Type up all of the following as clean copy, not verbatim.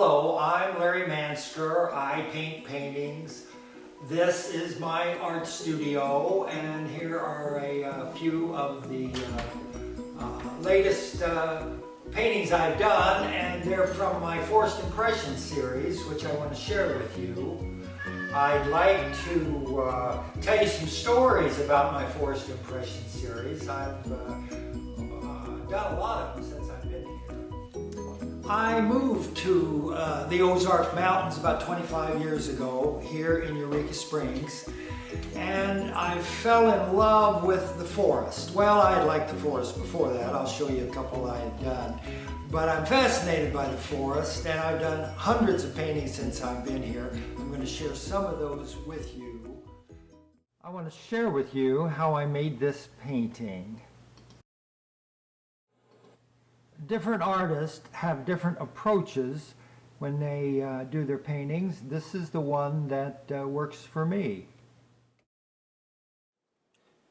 Hello, I'm Larry Mansker. I paint paintings. This is my art studio, and here are a few of the latest paintings I've done, and they're from my Forced Impressions series, which I want to share with you. I'd like to tell you some stories about my Forced Impressions series. I've done a lot of them since I've been here. I moved to the Ozark Mountains about 25 years ago here in Eureka Springs, and I fell in love with the forest. Well, I'd liked the forest before that. I'll show you a couple I had done. But I'm fascinated by the forest, and I've done hundreds of paintings since I've been here. I'm going to share some of those with you. I want to share with you how I made this painting. Different artists have different approaches when they do their paintings. This is the one that works for me.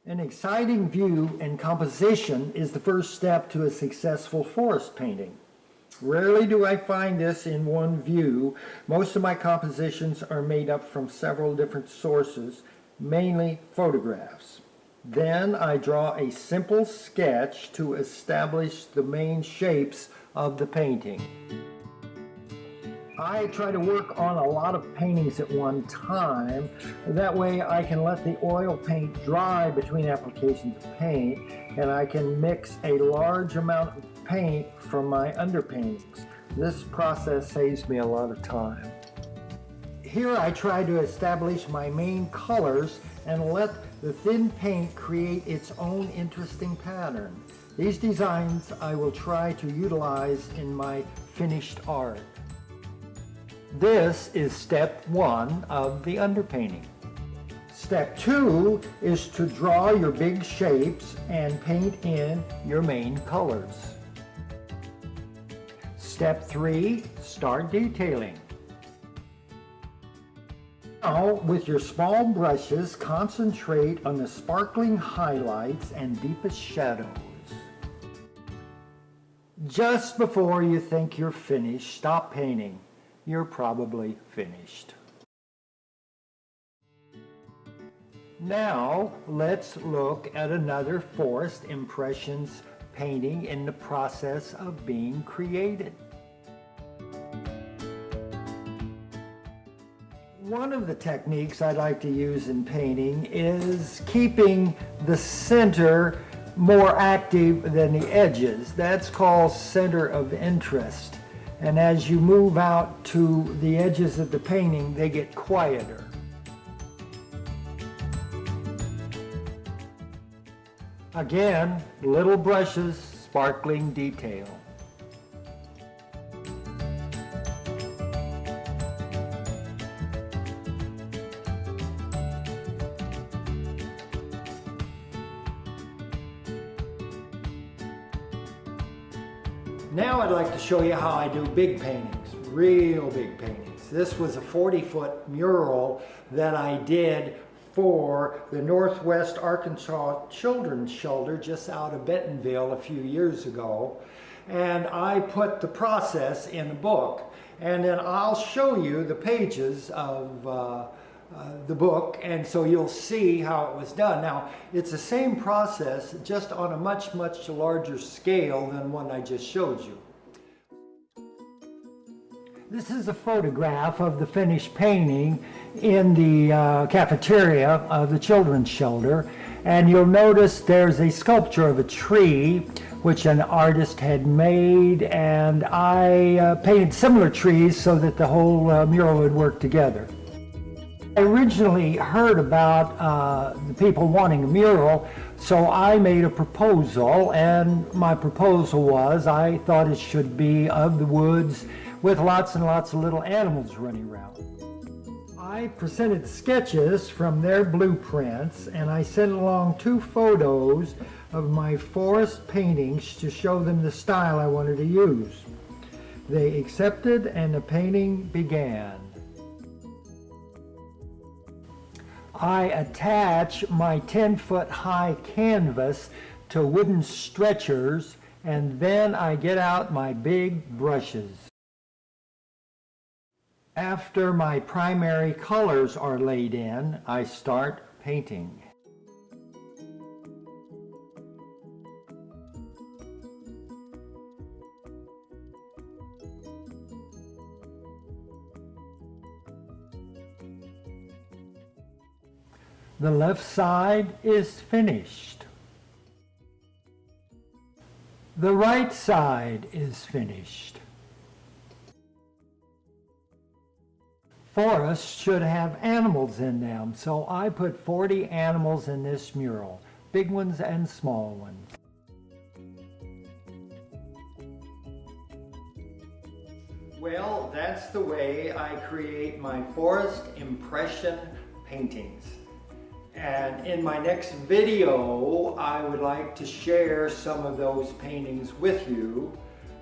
An exciting view and composition is the first step to a successful forest painting. Rarely do I find this in one view. Most of my compositions are made up from several different sources, mainly photographs. Then I draw a simple sketch to establish the main shapes of the painting. I try to work on a lot of paintings at one time. That way I can let the oil paint dry between applications of paint, and I can mix a large amount of paint from my underpaintings. This process saves me a lot of time. Here I try to establish my main colors and let the thin paint create its own interesting pattern. These designs I will try to utilize in my finished art. This is step 1 of the underpainting. Step 2 is to draw your big shapes and paint in your main colors. Step 3, start detailing. Now, with your small brushes, concentrate on the sparkling highlights and deepest shadows. Just before you think you're finished, stop painting. You're probably finished. Now, let's look at another Forced Impressions painting in the process of being created. One of the techniques I like to use in painting is keeping the center more active than the edges. That's called center of interest. And as you move out to the edges of the painting, they get quieter. Again, little brushes, sparkling detail. Now I'd like to show you how I do big paintings, real big paintings. This was a 40-foot mural that I did for the Northwest Arkansas Children's Shelter just out of Bentonville a few years ago. And I put the process in a book, and then I'll show you the pages of the book, and so you'll see how it was done. Now, it's the same process, just on a much, much larger scale than one I just showed you. This is a photograph of the finished painting in the cafeteria of the children's shelter, and you'll notice there's a sculpture of a tree which an artist had made, and I painted similar trees so that the whole mural would work together. I originally heard about the people wanting a mural, so I made a proposal, and my proposal was I thought it should be of the woods with lots and lots of little animals running around. I presented sketches from their blueprints, and I sent along 2 photos of my forest paintings to show them the style I wanted to use. They accepted, and the painting began. I attach my 10-foot high canvas to wooden stretchers, and then I get out my big brushes. After my primary colors are laid in, I start painting. The left side is finished. The right side is finished. Forests should have animals in them, so I put 40 animals in this mural, big ones and small ones. Well, that's the way I create my forest impression paintings. And in my next video, I would like to share some of those paintings with you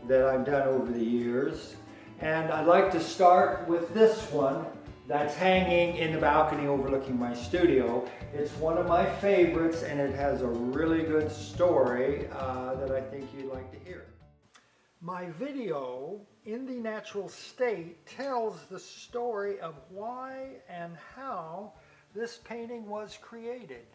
that I've done over the years. And I'd like to start with this one that's hanging in the balcony overlooking my studio. It's one of my favorites, and it has a really good story that I think you'd like to hear. My video, In the Natural State, tells the story of why and how this painting was created.